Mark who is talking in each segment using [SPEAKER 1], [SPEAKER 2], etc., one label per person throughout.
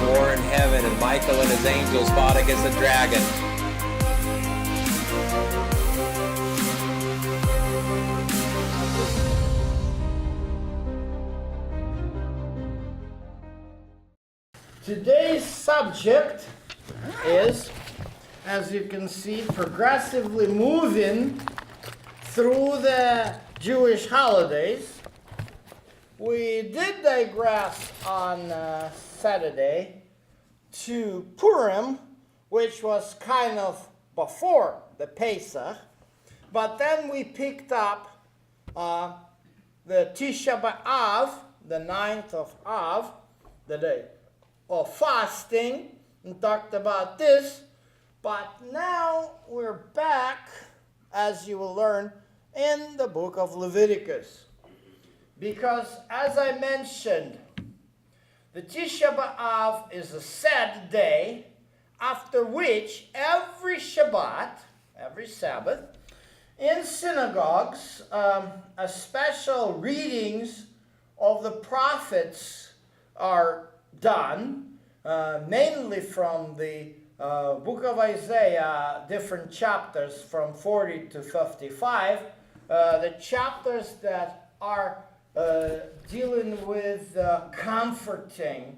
[SPEAKER 1] war in heaven, and Michael and his angels fought against the dragon.
[SPEAKER 2] Today's subject is, as you can see, progressively moving through the Jewish holidays. We did digress on Saturday to Purim, which was kind of before the Pesach, but then we picked up the Tisha B'Av, the 9th of Av, the day of fasting, and talked about this. But now we're back, as you will learn, in the book of Leviticus. Because, as I mentioned, the Tisha B'Av is a sad day, after which every Shabbat, every Sabbath, in synagogues, special readings of the prophets are done, mainly from the book of Isaiah, different chapters from 40 to 55, the chapters that are dealing with comforting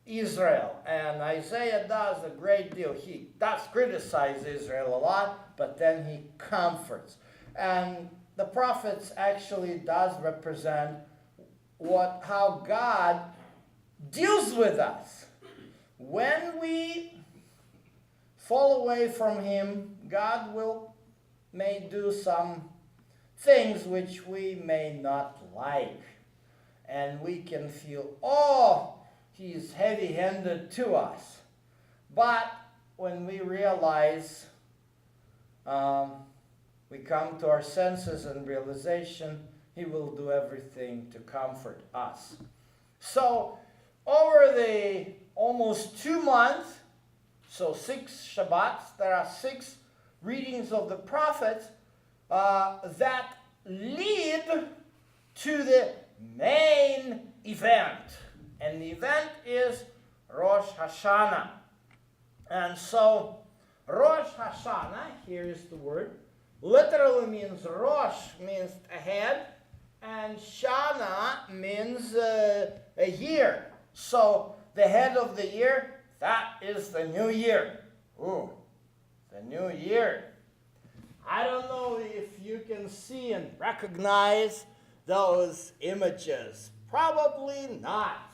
[SPEAKER 2] Israel. And Isaiah does a great deal. He does criticize Israel a lot, but then he comforts. And the prophets actually does represent how God deals with us. When we fall away from him, God may do some things which we may not like. And we can feel, he's heavy-handed to us. But when we realize, we come to our senses and realization, he will do everything to comfort us. So, over the almost 2 months, so 6 Shabbats, there are 6 readings of the prophets that lead to the main event. And the event is Rosh Hashanah. And so, Rosh Hashanah, here is the word, literally means Rosh means a head, and Shana means a year. So, the head of the year, that is the new year. Ooh, the new year. I don't know if you can see and recognize those images. Probably not.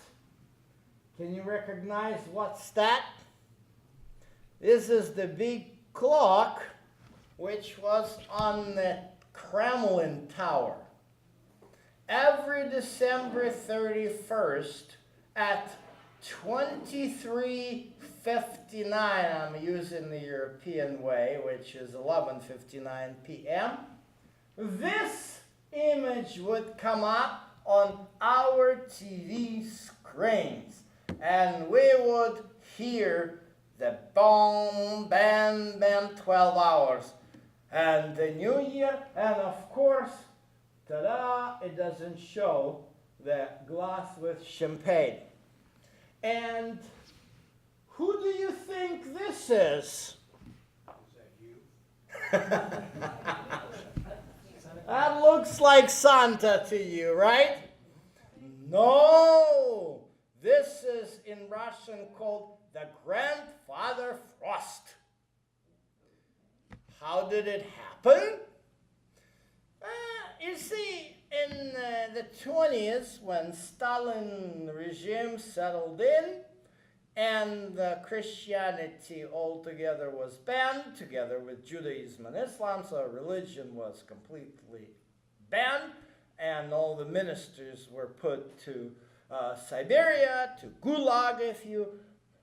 [SPEAKER 2] Can you recognize what's that? This is the big clock which was on the Kremlin Tower. Every December 31st at 23:59, I'm using the European way, which is 11:59 p.m., this image would come up on our TV screens, and we would hear the boom, bam, bam, 12 hours, and the new year, and of course, ta-da, it doesn't show the glass with champagne. And who do you think this is? Is that you? That looks like Santa to you, right? No! This is in Russian called the Grandfather Frost. How did it happen? You see, in the 20s, when Stalin regime settled in and Christianity altogether was banned, together with Judaism and Islam, so religion was completely banned, and all the ministers were put to Siberia, to Gulag, if you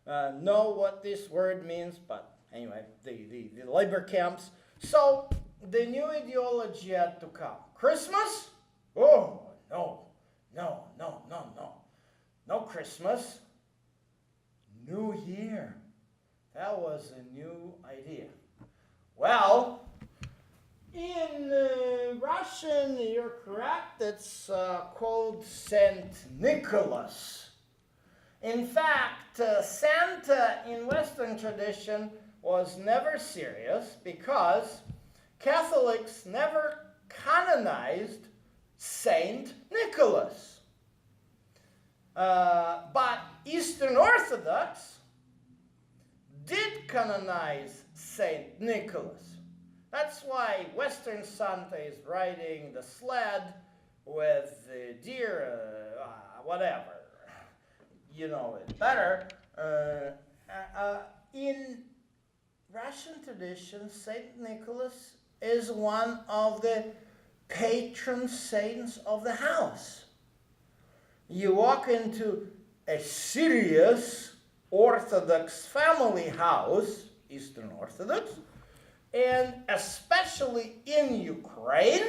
[SPEAKER 2] know what this word means, but anyway, the labor camps. So the new ideology had to come. Christmas? Oh, no. No Christmas. New Year. That was a new idea. Well, in Russian, you're correct, it's called Saint Nicholas. In fact, Santa in Western tradition was never serious because Catholics never canonized Saint Nicholas. But Eastern Orthodox did canonize Saint Nicholas. That's why Western Santa is riding the sled with the deer, whatever. You know it better. In Russian tradition, Saint Nicholas is one of the patron saints of the house. You walk into a serious Orthodox family house, Eastern Orthodox, and especially in Ukraine,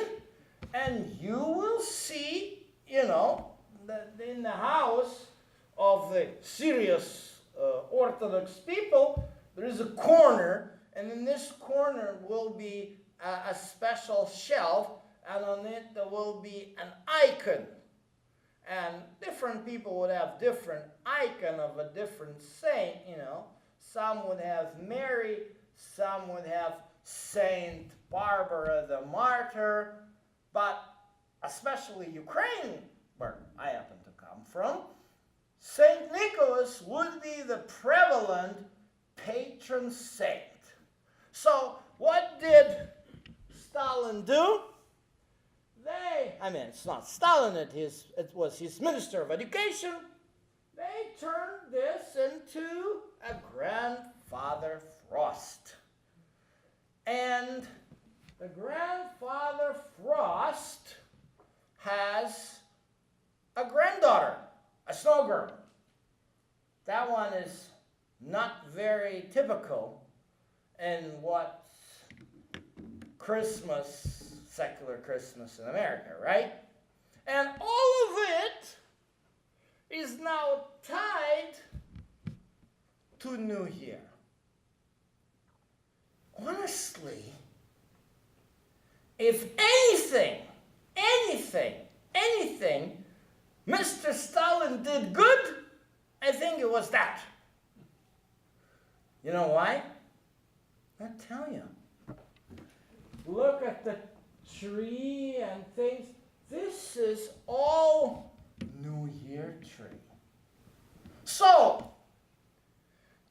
[SPEAKER 2] and you will see, that in the house of the serious Orthodox people, there is a corner, and in this corner will be a special shelf, and on it there will be an icon. And different people would have different icon of a different saint, Some would have Mary, some would have Saint Barbara the Martyr, but especially Ukraine, where I happen to come from, Saint Nicholas would be the prevalent patron saint. So what did Stalin do? It's not Stalin, it was his Minister of Education. They turned this into a Grandfather Frost. And the Grandfather Frost has a granddaughter, a snow girl. That one is not very typical in what's Christmas, secular Christmas in America, right? And all of it is now tied to New Year. Honestly, if anything, Mr. Stalin did good, I think it was that. You know why? I'll tell you. Look at the tree and things. This is all New Year tree. So,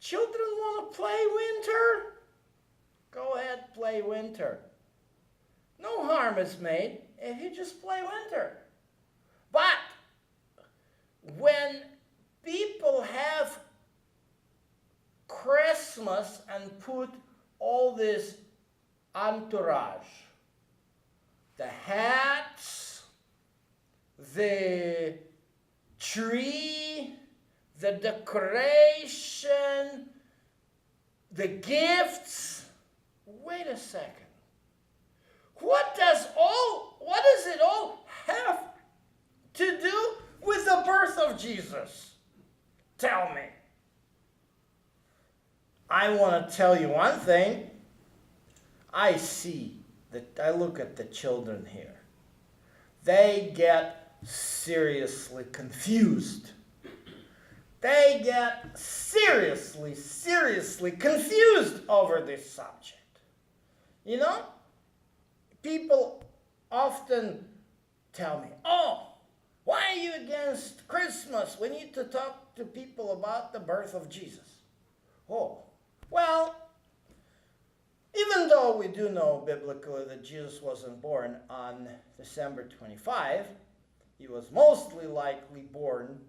[SPEAKER 2] children want to play winter? Go ahead, play winter. No harm is made if you just play winter. But when people have Christmas and put all this entourage, the hats, the tree, the decoration, the gifts. Wait a second. What does it all have to do with the birth of Jesus? Tell me. I want to tell you one thing. I look at the children here. They get seriously confused. They get seriously confused over this subject. People often tell me, why are you against Christmas? We need to talk to people about the birth of Jesus. Well, even though we do know biblically that Jesus wasn't born on December 25, he was mostly likely born,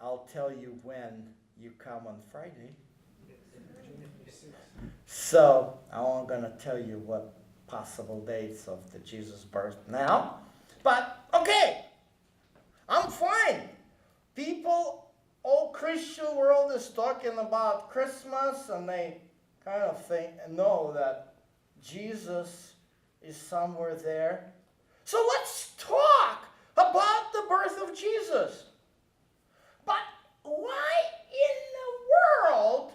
[SPEAKER 2] I'll tell you when you come on Friday. So, I'm going to tell you what possible dates of the Jesus birth now. But, okay, I'm fine. All Christian world is talking about Christmas, and they kind of know that Jesus is somewhere there. So let's talk about the birth of Jesus. But why in the world,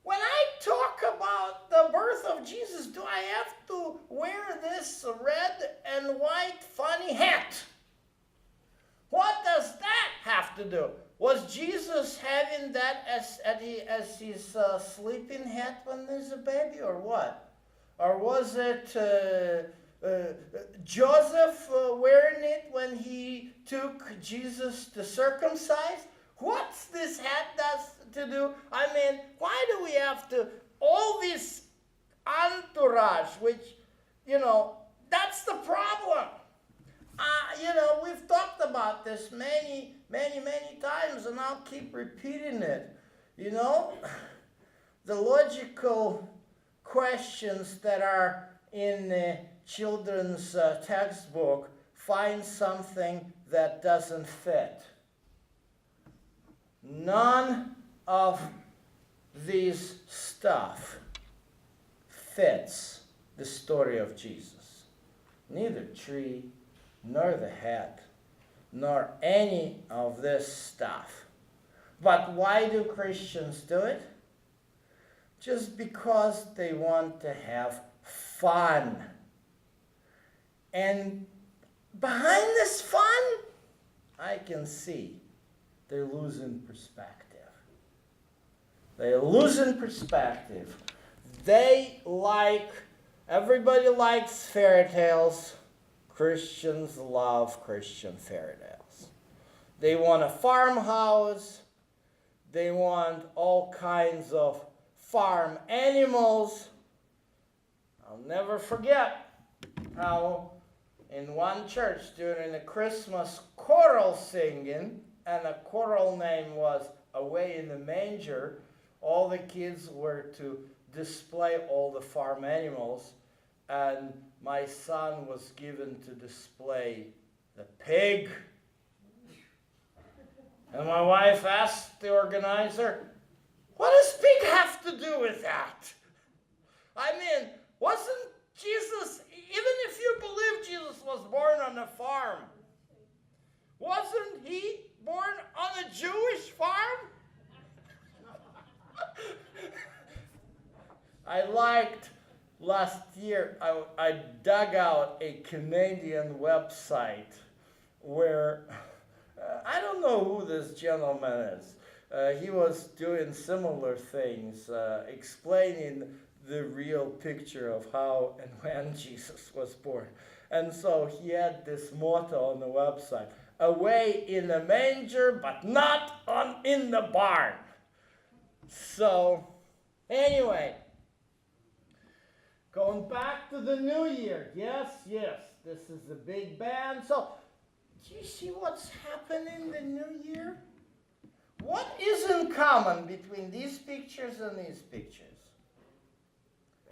[SPEAKER 2] when I talk about the birth of Jesus, do I have to wear this red and white funny hat? What does that have to do? Was Jesus having that as his sleeping hat when there's a baby, or what? Or was it Joseph wearing it when he took Jesus to circumcise? What's this hat does to do? I mean, why do we have to, all this entourage, which, that's the problem. We've talked about this many times, and I'll keep repeating it. The logical questions that are in the children's textbook find something that doesn't fit. None of these stuff fits the story of Jesus. Neither tree, nor the hat, nor any of this stuff. But why do Christians do it? Just because they want to have fun. And behind this fun, I can see they're losing perspective. They're losing perspective. Everybody likes fairy tales. Christians love Christian fairy tales. They want a farmhouse. They want all kinds of farm animals. I'll never forget how in one church during the Christmas choral singing, and the choral name was Away in the Manger, all the kids were to display all the farm animals, and my son was given to display the pig. And my wife asked the organizer, what does pig have to do with that? I mean, wasn't Jesus, even if you believe Jesus was born on a farm, wasn't he born on a Jewish farm? I liked last year, I dug out a Canadian website where, I don't know who this gentleman is. He was doing similar things, explaining the real picture of how and when Jesus was born. And so he had this motto on the website, away in the manger, but not in the barn. So, anyway, going back to the new year. Yes, this is the big band. So, do you see what's happening in the new year? What is in common between these pictures and these pictures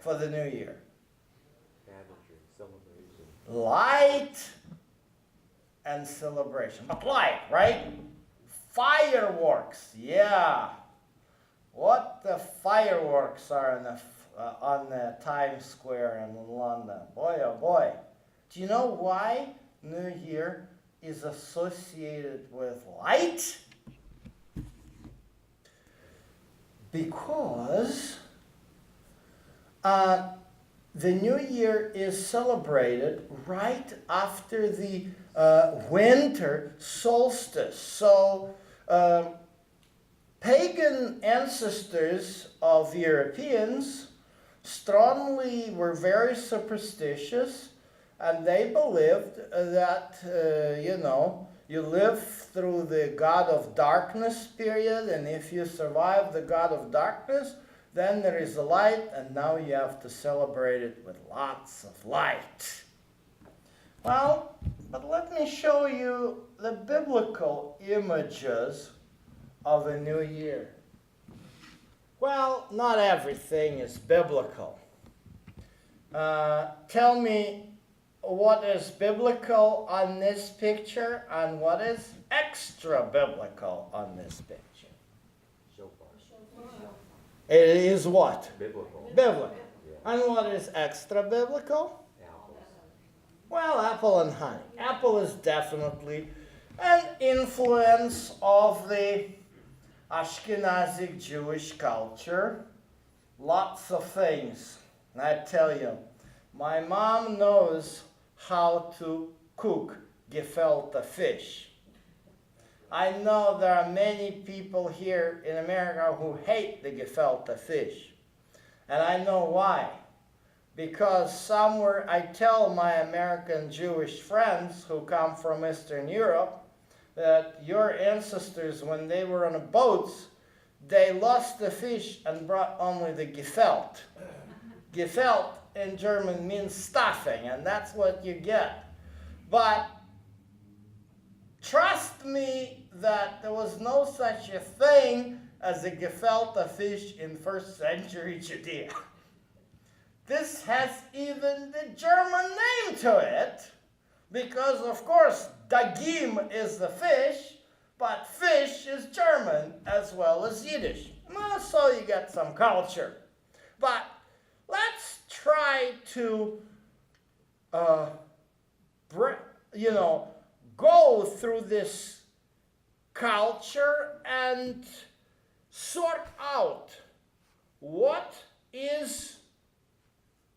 [SPEAKER 2] for the new year?
[SPEAKER 3] Pageantry, celebration.
[SPEAKER 2] Light and celebration. But light, right? Fireworks, yeah. What the fireworks are on the Times Square in London. Boy, oh boy. Do you know why New Year is associated with light? Because the New Year is celebrated right after the winter solstice. So pagan ancestors of Europeans were very superstitious, and they believed that, you live through the God of darkness period, and if you survive the God of darkness, then there is a light, and now you have to celebrate it with lots of light. Well, but let me show you the biblical images of a new year. Well, not everything is biblical. Tell me what is biblical on this picture and what is extra biblical on this picture.
[SPEAKER 3] Shofar.
[SPEAKER 2] It is what?
[SPEAKER 3] Biblical.
[SPEAKER 2] Biblical.
[SPEAKER 3] Yeah.
[SPEAKER 2] And what is extra biblical?
[SPEAKER 3] Apples.
[SPEAKER 2] Well, apple and honey. Apple is definitely an influence of the Ashkenazic Jewish culture. Lots of things. And I tell you, my mom knows how to cook gefilte fish. I know there are many people here in America who hate the gefilte fish. And I know why. Because somewhere I tell my American Jewish friends who come from Eastern Europe that your ancestors, when they were on boats, they lost the fish and brought only the gefilte. Gefilte in German means stuffing, and that's what you get. But trust me that there was no such a thing as a gefilte fish in first century Judea. This has even the German name to it, because of course dagim is the fish, but fish is German as well as Yiddish. Well, so you get some culture. But let's try to, go through this culture and sort out what is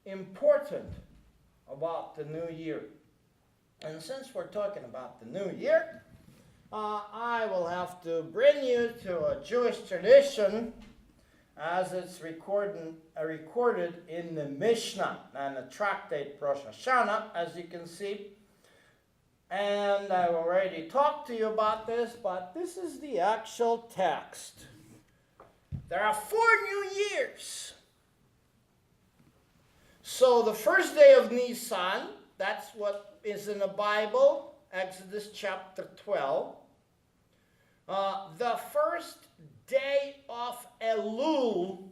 [SPEAKER 2] important about the new year. And since we're talking about the new year, I will have to bring you to a Jewish tradition as it's recorded in the Mishnah and the tractate Rosh Hashanah, as you can see. And I've already talked to you about this, but this is the actual text. There are 4 new years. So the first day of Nisan, that's what is in the Bible, Exodus chapter 12. The first day of Elul.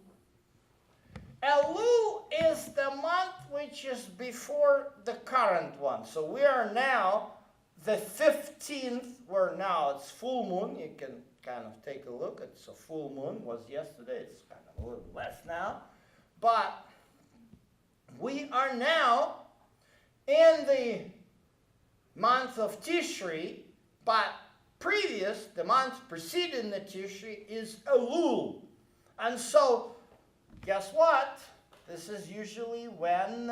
[SPEAKER 2] Elul is the month which is before the current one. So we are now the 15th, where now it's full moon. You can kind of take a look. It's a full moon. Was yesterday. It's kind of a little less now. But we are now in the month of Tishri, but the month preceding the Tishri is Elul. And so, guess what? This is usually when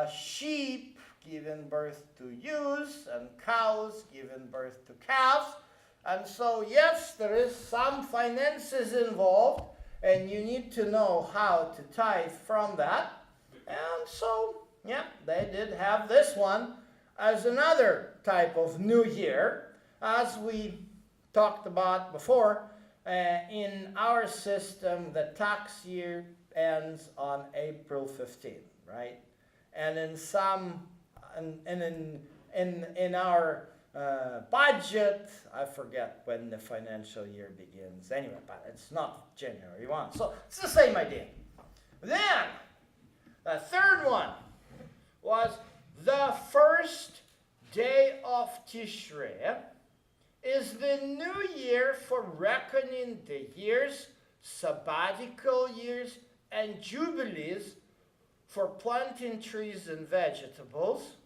[SPEAKER 2] sheep giving birth to ewes and cows giving birth to calves. And so, yes, there is some finances involved, and you need to know how to tithe from that. And so, yeah, they did have this one as another type of new year. As we talked about before, in our system, the tax year ends on April 15th, right? And in some, in our budget, I forget when the financial year begins. Anyway, but it's not January 1. So it's the same idea. Then, the third one was the first day of Tishrei is the new year for reckoning the years, sabbatical years, and jubilees for planting trees and vegetables.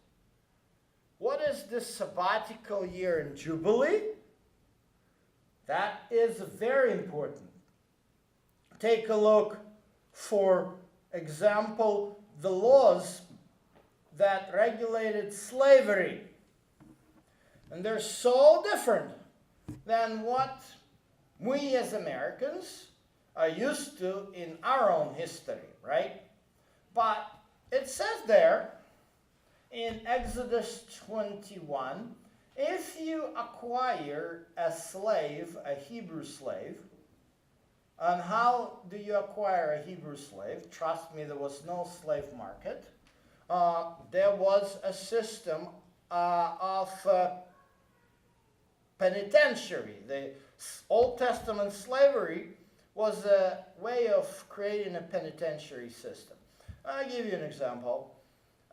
[SPEAKER 2] What is the sabbatical year and jubilee? That is very important. Take a look, for example, the laws that regulated slavery. And they're so different than what we as Americans are used to in our own history, right? But it says there in Exodus 21, if you acquire a slave, a Hebrew slave, and how do you acquire a Hebrew slave? Trust me, there was no slave market. There was a system of penitentiary. The Old Testament slavery was a way of creating a penitentiary system. I'll give you an example.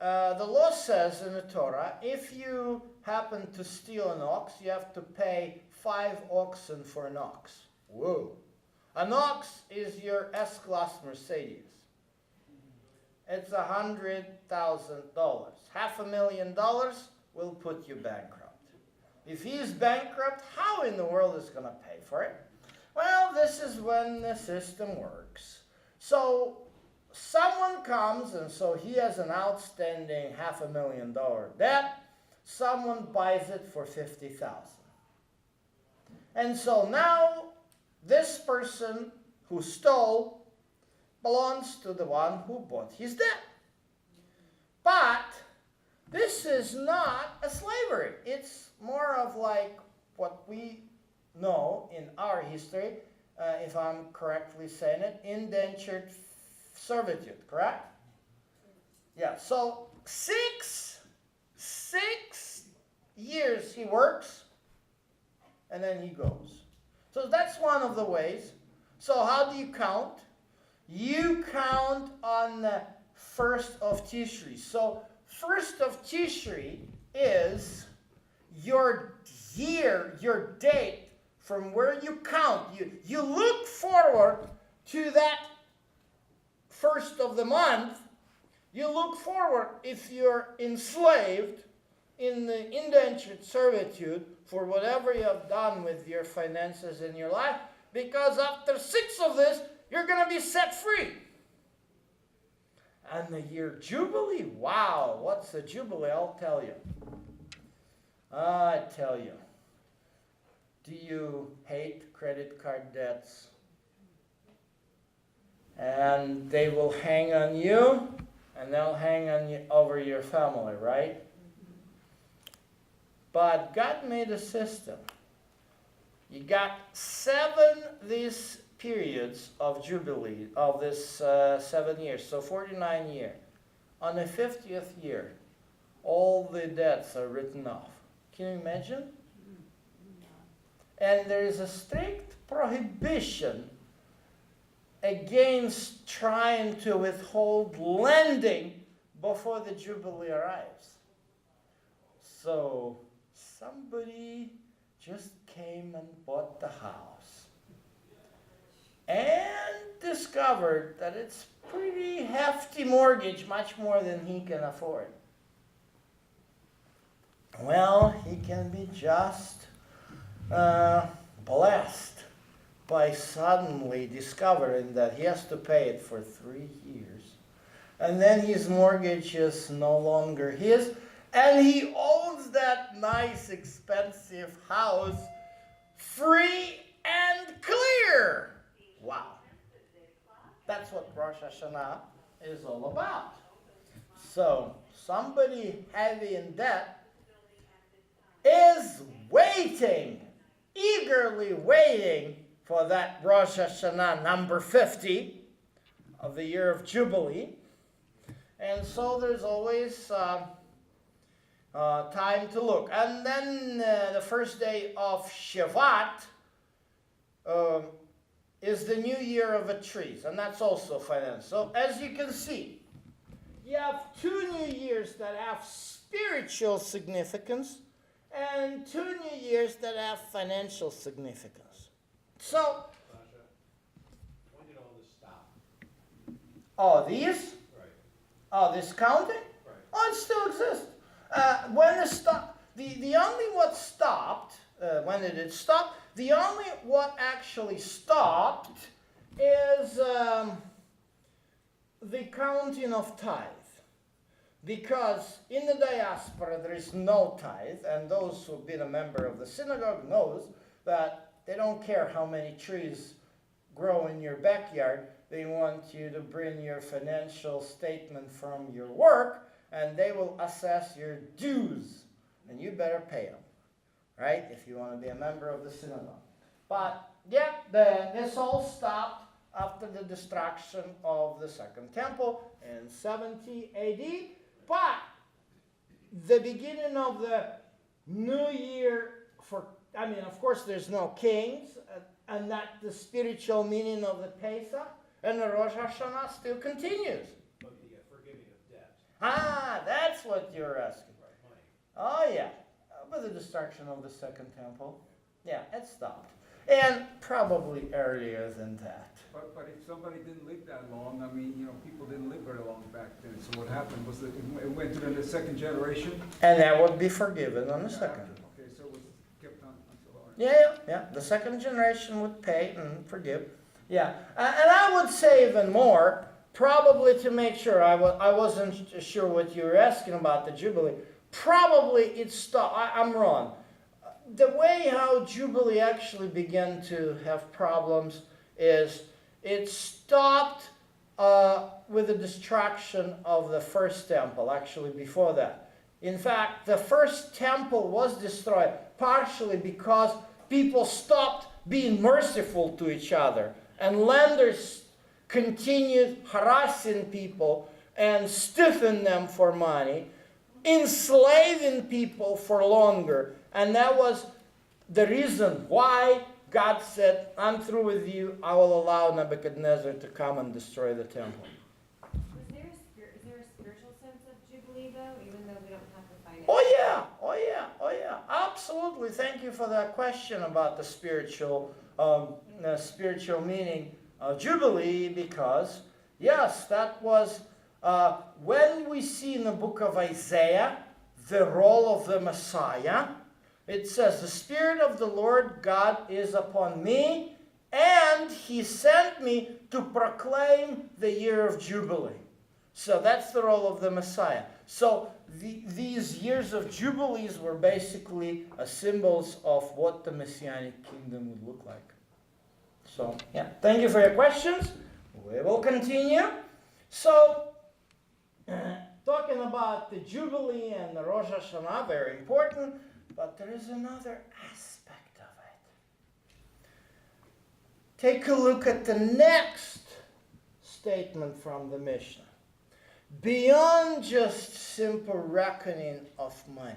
[SPEAKER 2] The law says in the Torah, if you happen to steal an ox, you have to pay 5 oxen for an ox. Whoa. An ox is your S-Class Mercedes. It's $100,000. $500,000 will put you bankrupt. If he's bankrupt, how in the world is going to pay for it? Well, this is when the system works. So someone comes, and so he has an outstanding $500,000 debt. Someone buys it for $50,000. And so now this person who stole belongs to the one who bought his debt. But this is not a slavery. It's more of like what we know in our history, if I'm correctly saying it, indentured servitude, correct? Yeah, so six years he works, and then he goes. So that's one of the ways. So how do you count? You count on the 1st of Tishri. So 1st of Tishri is your year, your date from where you count. You look forward to that 1st of the month. You look forward if you're enslaved in the indentured servitude for whatever you have done with your finances in your life, because after 6 of this, you're going to be set free. And the year Jubilee, wow, what's the Jubilee? I'll tell you. I tell you. Do you hate credit card debts? And they will hang on you, and they'll hang on you over your family, right? But God made a system. You got 7 these periods of Jubilee, of this 7 years, so 49 years. On the 50th year, all the debts are written off. Can you imagine? And there is a strict prohibition against trying to withhold lending before the Jubilee arrives. So somebody just came and bought the house and discovered that it's pretty hefty mortgage, much more than he can afford. Well, he can be just blessed by suddenly discovering that he has to pay it for 3 years. And then his mortgage is no longer his, and he owns that nice, expensive house free and clear. Wow. That's what Rosh Hashanah is all about. So, somebody heavy in debt is waiting, eagerly waiting for that Rosh Hashanah number 50 of the year of Jubilee. And so there's always time to look. And then the first day of Shevat is the new year of the trees, and that's also finance. So as you can see, you have 2 new years that have spiritual significance and 2 new years that have financial significance. So,
[SPEAKER 4] Rasha, when did all this stop?
[SPEAKER 2] oh, these?
[SPEAKER 4] Right.
[SPEAKER 2] Oh, this counting?
[SPEAKER 4] Right.
[SPEAKER 2] Oh, it still exists. When it stopped, the only what stopped, when did it stop? The only what actually stopped is the counting of tithe. Because in the diaspora there is no tithe, and those who've been a member of the synagogue knows that they don't care how many trees grow in your backyard. They want you to bring your financial statement from your work, and they will assess your dues, and you better pay them, right, if you want to be a member of the synagogue. But yeah, this all stopped after the destruction of the Second Temple in 70 AD. But the beginning of the new year of course, there's no kings, and that the spiritual meaning of the Pesach and the Rosh Hashanah still continues.
[SPEAKER 4] But you get forgiving of debt.
[SPEAKER 2] Ah, that's what you're asking.
[SPEAKER 4] Right, money.
[SPEAKER 2] Oh, yeah. With the destruction of the Second Temple, yeah, it stopped. And probably earlier than that.
[SPEAKER 5] But if somebody didn't live that long, I mean, people didn't live very long back then. So what happened was that it went to the second generation.
[SPEAKER 2] And that would be forgiven on the second.
[SPEAKER 5] Okay, so it was kept on until our...
[SPEAKER 2] Yeah. The second generation would pay and forgive. Yeah. And I would say even more, probably to make sure, I wasn't sure what you were asking about the Jubilee. Probably it stopped. I'm wrong. the way how Jubilee actually began to have problems is it stopped with the destruction of the first temple, actually before that. In fact, the first temple was destroyed partially because people stopped being merciful to each other, and lenders continued harassing people and stiffing them for money, enslaving people for longer. And that was the reason why God said, I'm through with you, I will allow Nebuchadnezzar to come and destroy the temple.
[SPEAKER 6] Is there a spiritual sense of Jubilee, though, even though we don't have to fight it?
[SPEAKER 2] Oh yeah, absolutely. Thank you for that question about the spiritual meaning of Jubilee, because yes, that was when we see in the book of Isaiah the role of the Messiah. It says, the Spirit of the Lord God is upon me, and He sent me to proclaim the year of Jubilee. So that's the role of the Messiah. So these years of Jubilees were basically symbols of what the Messianic kingdom would look like. So, yeah, thank you for your questions. We will continue. So, talking about the Jubilee and the Rosh Hashanah, very important. But there is another aspect of it. Take a look at the next statement from the Mishnah. Beyond just simple reckoning of money,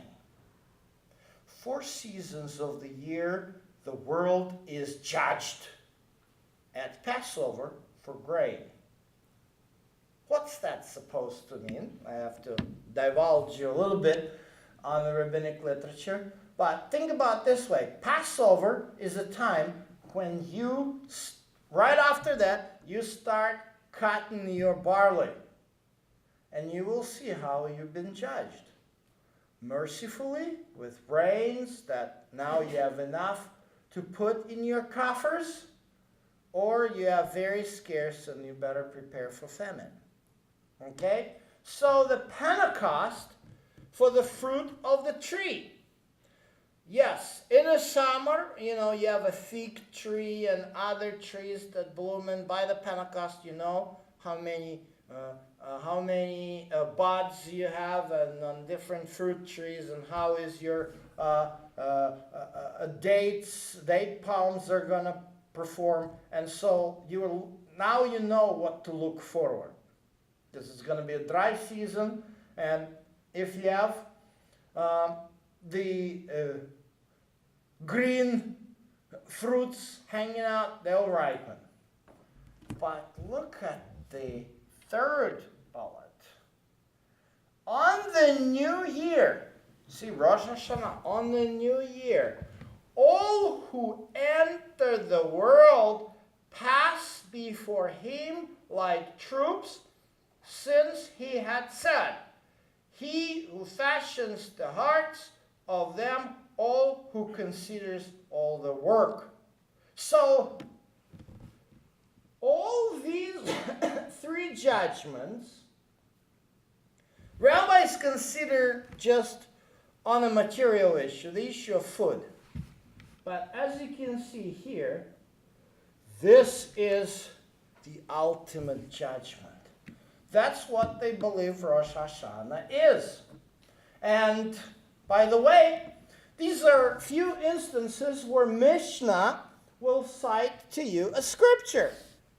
[SPEAKER 2] 4 seasons of the year, the world is judged at Passover for grain. What's that supposed to mean? I have to divulge you a little bit on the rabbinic literature. But think about it this way. Passover is a time when you, right after that, you start cutting your barley. And you will see how you've been judged. Mercifully, with rains that now you have enough to put in your coffers, or you have very scarce and you better prepare for famine. Okay? So the Pentecost for the fruit of the tree. Yes, in the summer, you have a fig tree and other trees that bloom, and by the Pentecost, you know how many buds you have and on different fruit trees, and how is your date palms are going to perform. And so now you know what to look forward. This is going to be a dry season, and if you have the green fruits hanging out, they'll ripen. But look at the third bullet. On the new year, see Rosh Hashanah, on the new year, all who enter the world pass before Him like troops, since He had said, He who fashions the hearts of them all who considers all the work. So, all these 3 judgments, rabbis consider just on a material issue, the issue of food. But as you can see here, this is the ultimate judgment. That's what they believe Rosh Hashanah is. And by the way, these are few instances where Mishnah will cite to you a scripture.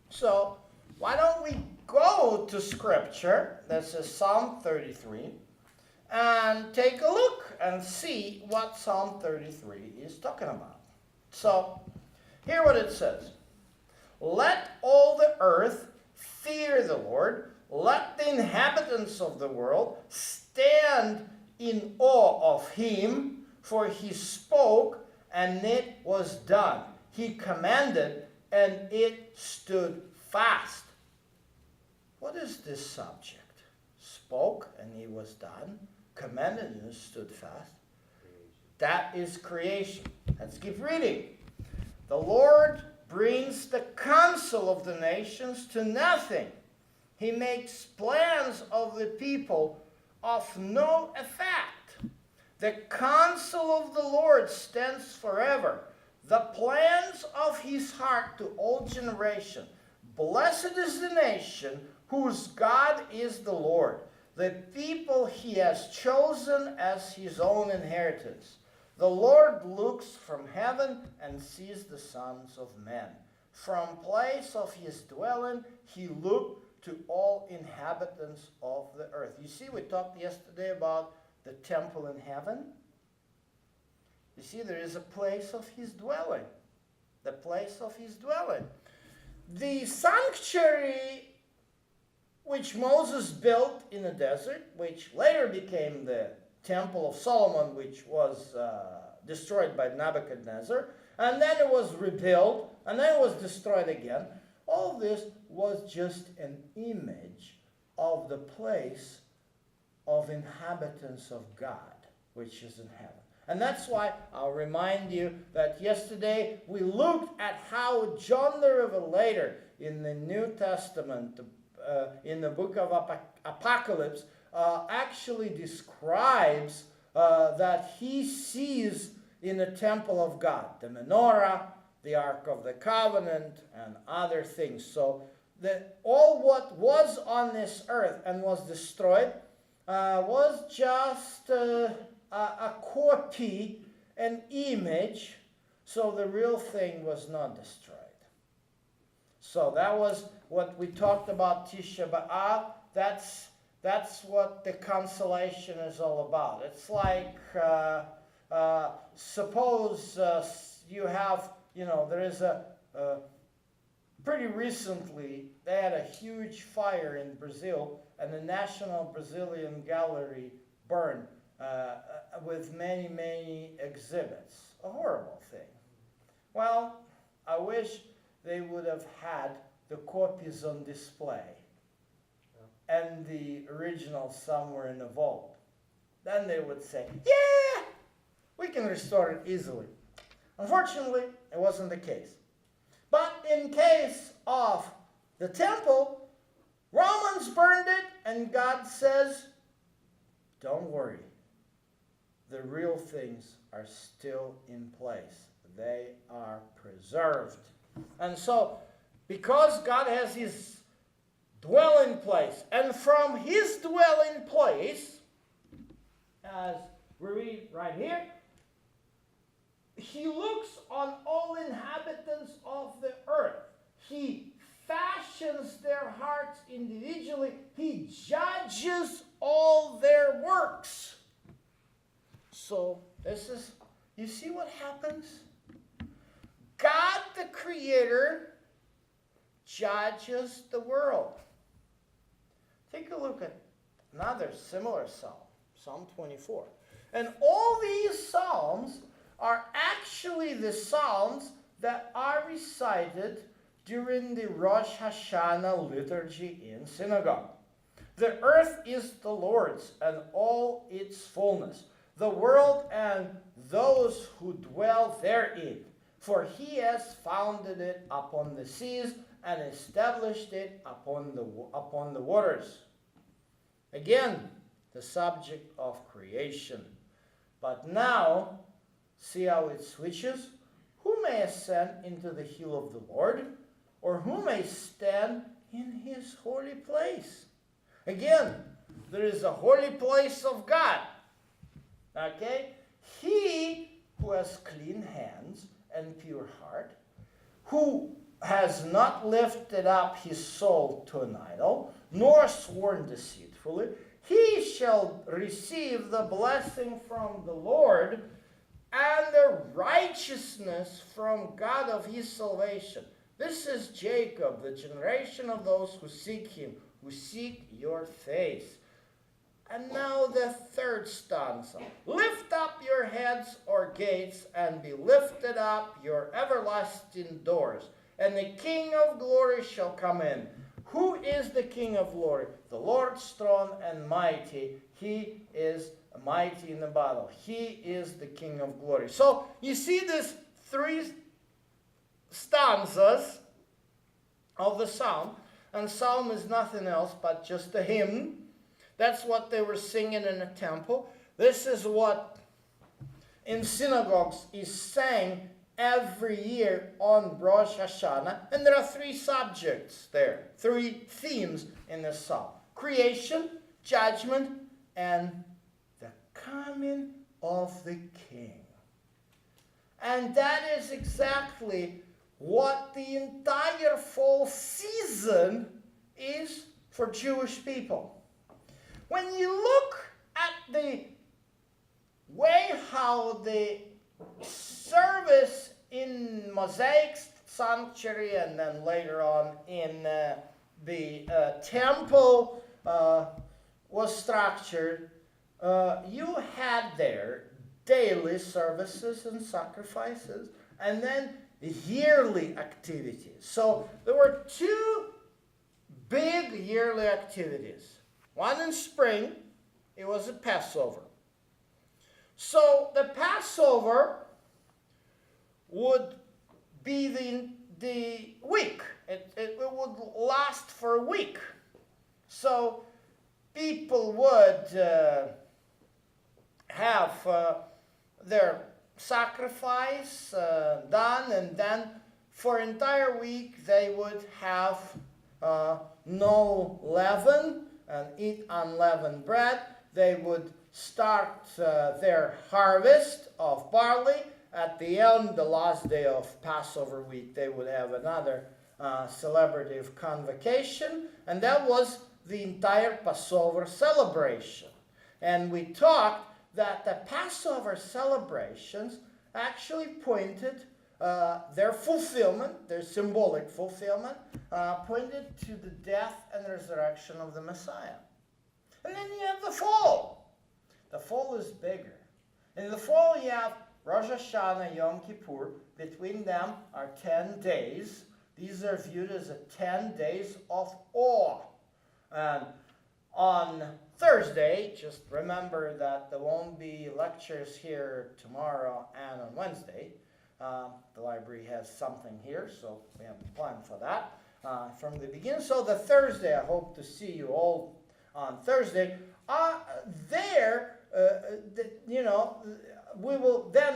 [SPEAKER 2] So why don't we go to scripture, this is Psalm 33, and take a look and see what Psalm 33 is talking about. So hear what it says. Let all the earth fear the Lord. Let the inhabitants of the world stand in awe of Him, for He spoke and it was done. He commanded and it stood fast. What is this subject? Spoke and it was done. Commanded and it stood fast. That is creation. Let's keep reading. The Lord brings the counsel of the nations to nothing. He makes plans of the people of no effect. The counsel of the Lord stands forever, the plans of his heart to all generation. Blessed is the nation whose God is the Lord, the people he has chosen as his own inheritance. The Lord looks from heaven and sees the sons of men. From place of his dwelling, he looked to all inhabitants of the earth. You see, we talked yesterday about the temple in heaven. You see, there is a place of his dwelling. The place of his dwelling. The sanctuary which Moses built in the desert, which later became the Temple of Solomon, which was destroyed by Nebuchadnezzar, and then it was rebuilt, and then it was destroyed again. All this was just an image of the place of inhabitants of God, which is in heaven. And that's why I'll remind you that yesterday we looked at how John the Revelator in the New Testament, in the book of Apocalypse, actually describes that he sees in the temple of God the menorah, the Ark of the Covenant, and other things. So all what was on this earth and was destroyed was just a copy, an image, so the real thing was not destroyed. So that was what we talked about Tisha B'Av. That's what the consolation is all about. It's like, suppose you have, there is pretty recently, they had a huge fire in Brazil, and the National Brazilian Gallery burned with many, many exhibits. A horrible thing. Well, I wish they would have had the copies on display and the original somewhere in a vault. Then they would say, yeah, we can restore it easily. Unfortunately, it wasn't the case. But in case of the temple, Romans burned it, and God says, don't worry. The real things are still in place. They are preserved. And so, because God has his dwelling place, and from his dwelling place, as we read right here, he looks on all inhabitants of the earth. He fashions their hearts individually. He judges all their works. So this is, you see what happens? God the Creator judges the world. Take a look at another similar psalm, Psalm 24. And all these psalms are actually the psalms that are recited during the Rosh Hashanah liturgy in synagogue. The earth is the Lord's and all its fullness, the world and those who dwell therein. For he has founded it upon the seas and established it upon the waters. Again, the subject of creation. But now, see how it switches? Who may ascend into the hill of the Lord? Or who may stand in his holy place? Again, there is a holy place of God. Okay? He who has clean hands and pure heart, who has not lifted up his soul to an idol, nor sworn deceitfully, he shall receive the blessing from the Lord and the righteousness from God of his salvation. This is Jacob, the generation of those who seek him, who seek your face. And now the third stanza. Lift up your heads, O gates, and be lifted up your everlasting doors, and the King of glory shall come in. Who is the King of glory? The Lord strong and mighty. He is mighty in the battle. He is the King of glory. So you see these three stanzas of the psalm. And psalm is nothing else but just a hymn. That's what they were singing in the temple. This is what in synagogues is sang every year on Rosh Hashanah. And there are three subjects there, three themes in the psalm: creation, judgment, and the coming of the King. And that is exactly what the entire fall season is for Jewish people. When you look at the way how the service in Mosaic sanctuary and then later on in the temple was structured, you had there daily services and sacrifices, and then yearly activities. So there were two big yearly activities. One in spring, it was a Passover. So the Passover would be the week. It would last for a week. So people would have their sacrifice done, and then for an entire week they would have no leaven and eat unleavened bread. They would start their harvest of barley. At the end, the last day of Passover week, they would have another celebrative convocation, and that was the entire Passover celebration. And we talked that the Passover celebrations actually pointed their fulfillment, their symbolic fulfillment, pointed to the death and resurrection of the Messiah. And then you have the fall. The fall is bigger. In the fall you have Rosh Hashanah, Yom Kippur. Between them are 10 days. These are viewed as 10 days of awe. And on Thursday, just remember that there won't be lectures here tomorrow and on Wednesday. The library has something here, so we have a plan for that from the beginning. So the Thursday, I hope to see you all on Thursday.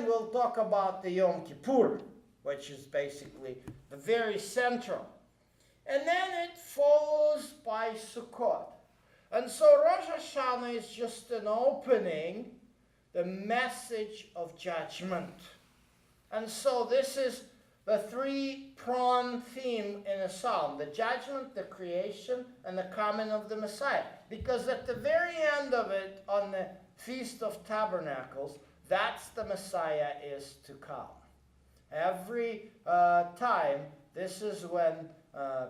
[SPEAKER 2] We'll talk about the Yom Kippur, which is basically the very central. And then it follows by Sukkot. And so Rosh Hashanah is just an opening, the message of judgment. And so this is the three-pronged theme in a psalm: the judgment, the creation, and the coming of the Messiah. Because at the very end of it, on the Feast of Tabernacles, that's the Messiah is to come. Every time, this is when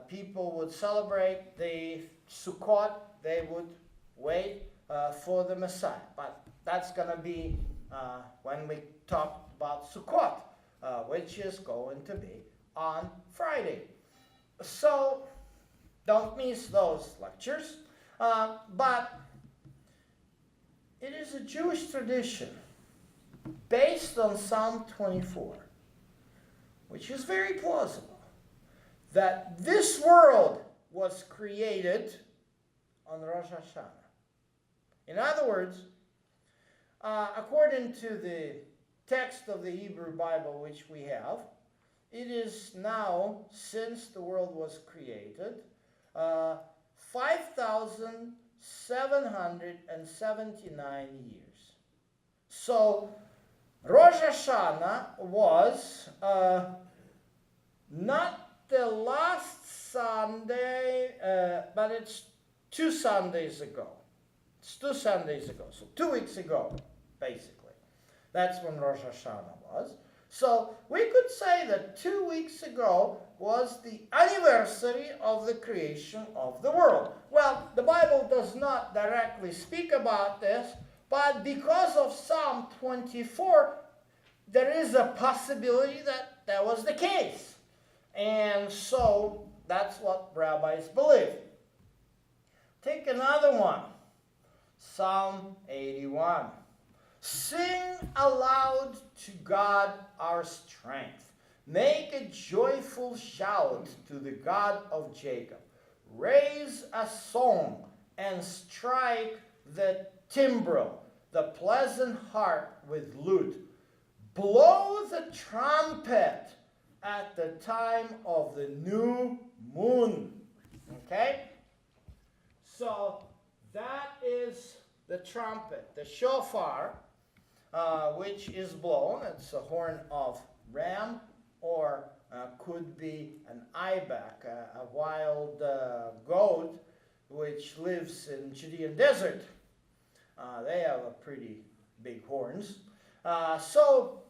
[SPEAKER 2] people would celebrate the Sukkot, they would wait for the Messiah. But that's going to be when we talk about Sukkot, which is going to be on Friday. So don't miss those lectures. But it is a Jewish tradition based on Psalm 24, which is very plausible, that this world was created on Rosh Hashanah. In other words, according to the text of the Hebrew Bible which we have, it is now, since the world was created, 5,779 years. So Rosh Hashanah was not the last Sunday, but it's 2 Sundays ago. It's 2 Sundays ago, so 2 weeks ago, basically. That's when Rosh Hashanah was. So we could say that 2 weeks ago was the anniversary of the creation of the world. Well, the Bible does not directly speak about this, but because of Psalm 24, there is a possibility that that was the case. And so that's what rabbis believe. Take another one. Psalm 81. Sing aloud to God our strength. Make a joyful shout to the God of Jacob. Raise a song and strike the timbrel, the pleasant harp with lute. blow the trumpet at the time of the new moon. Okay? So that is the trumpet, the shofar, which is blown. It's a horn of ram, or could be an ibex, a wild goat, which lives in Judean desert. They have a pretty big horns. So,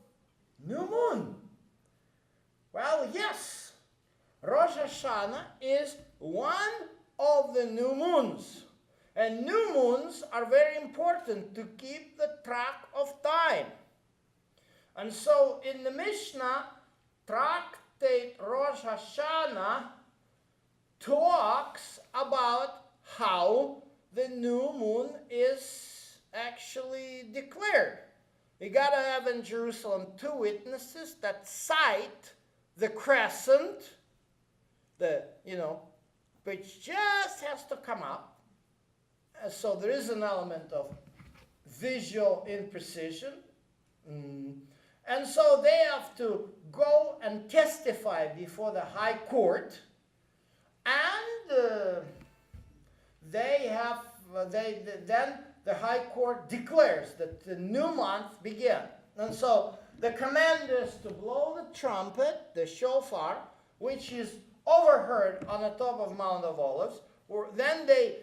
[SPEAKER 2] new moon. Well, yes, Rosh Hashanah is one of the new moons. And new moons are very important to keep the track of time. And so in the Mishnah, Tractate Rosh Hashanah talks about how the new moon is actually declared. You got to have in Jerusalem 2 witnesses that cite the crescent, which just has to come up. So there is an element of visual imprecision. And so they have to go and testify before the high court. And then the high court declares that the new month began. And so the command is to blow the trumpet, the shofar, which is overheard on the top of Mount of Olives. Then they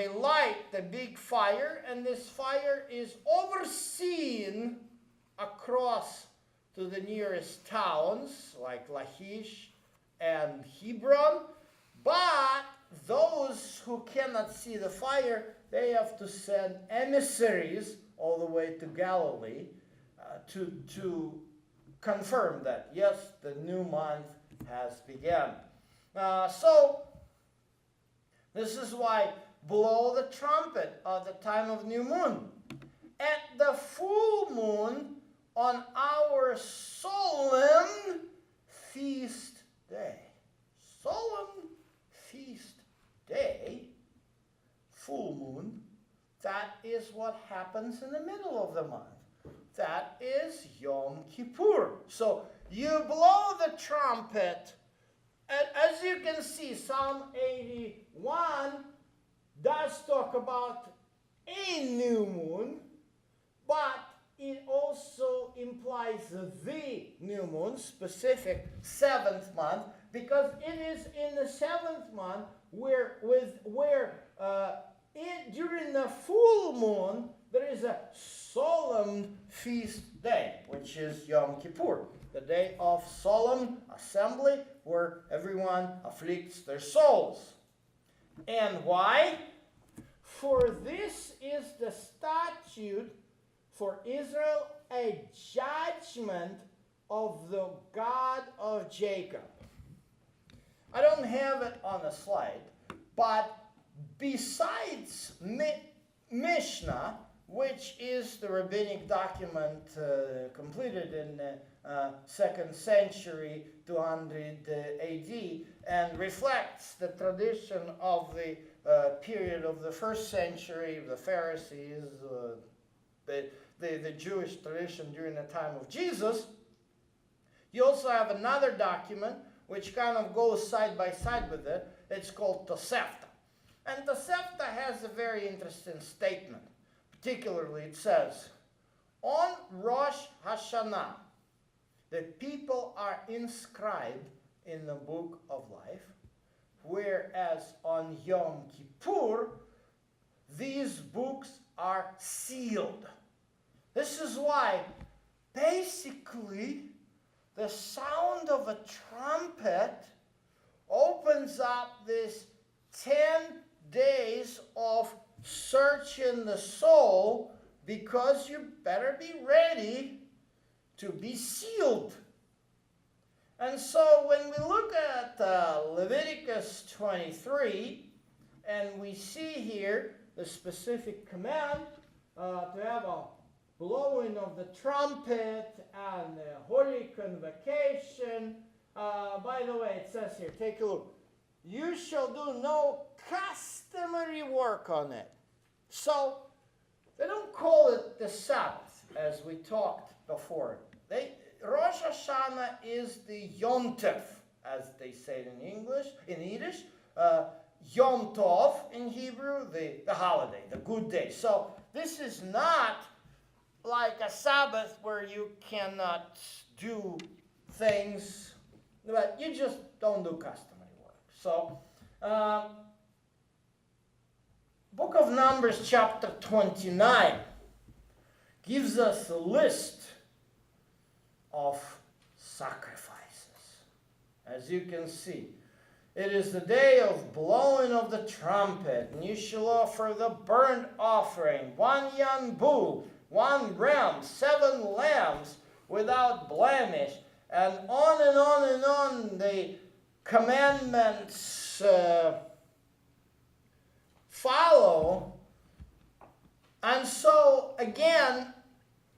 [SPEAKER 2] light the big fire, and this fire is overseen across to the nearest towns like Lachish and Hebron. But those who cannot see the fire, they have to send emissaries all the way to Galilee to confirm that, yes, the new month has begun. So this is why blow the trumpet at the time of new moon. At the full moon on our solemn feast day. Solemn feast day, full moon, that is what happens in the middle of the month. That is Yom Kippur. So you blow the trumpet, and as you can see, Psalm 81 does talk about a new moon, but it also implies the new moon, specific 7th month, because it is in the 7th month during the full moon there is a solemn feast day, which is Yom Kippur, the day of solemn assembly where everyone afflicts their souls. And why? For this is the statute for Israel, a judgment of the God of Jacob. I don't have it on the slide, but besides Mishnah, which is the rabbinic document completed in the 2nd century, 200 AD, and reflects the tradition of the period of the 1st century, the Pharisees, the Jewish tradition during the time of Jesus. You also have another document which kind of goes side by side with it. It's called Tosefta. And Tosefta has a very interesting statement. Particularly, it says, on Rosh Hashanah, the people are inscribed in the book of life, whereas on Yom Kippur, these books are sealed. This is why, basically, the sound of a trumpet opens up this 10 days of searching the soul, because you better be ready to be sealed. And so when we look at Leviticus 23, and we see here the specific command to have a blowing of the trumpet and the holy convocation. By the way, it says here, take a look. You shall do no customary work on it. So, they don't call it the Sabbath, as we talked before. Rosh Hashanah is the Yontif, as they say it in Yiddish. Yom Tov in Hebrew, the holiday, the good day. So this is not like a Sabbath where you cannot do things, but you just don't do customary work. So, Book of Numbers chapter 29 gives us a list of sacrifices. As you can see, it is the day of blowing of the trumpet, and you shall offer the burnt offering, 1 young bull, 1 ram, 7 lambs without blemish, and on and on and on the commandments follow. And so, again,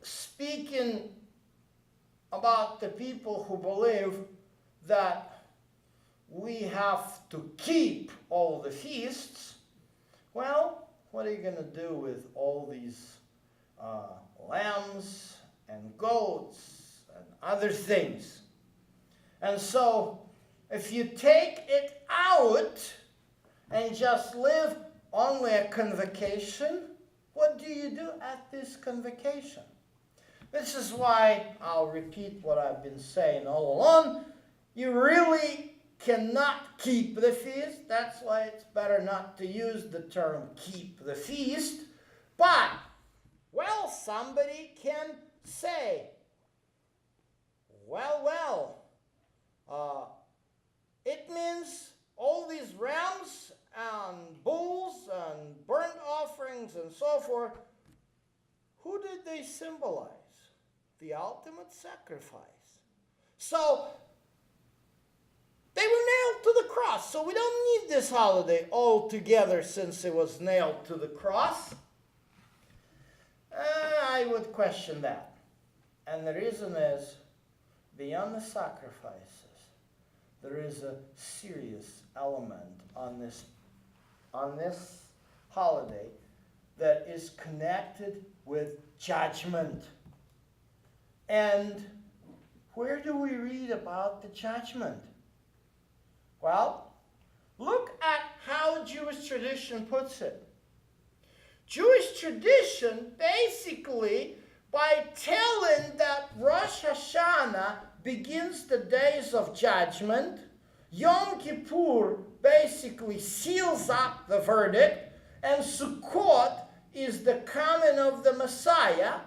[SPEAKER 2] speaking about the people who believe that we have to keep all the feasts, well, what are you going to do with all these lambs and goats and other things? And so, if you take it out and just live only a convocation, what do you do at this convocation? This is why I'll repeat what I've been saying all along. You really cannot keep the feast. That's why it's better not to use the term keep the feast. But, well, somebody can say, it means all these rams and bulls and burnt offerings and so forth, who did they symbolize? The ultimate sacrifice. So, they were nailed to the cross, so we don't need this holiday altogether since it was nailed to the cross. I would question that. And the reason is, beyond the sacrifices, there is a serious element on this holiday that is connected with judgment. And where do we read about the judgment? Well, look at how Jewish tradition puts it. Jewish tradition basically, by telling that Rosh Hashanah begins the days of judgment, Yom Kippur basically seals up the verdict, and Sukkot is the coming of the Messiah.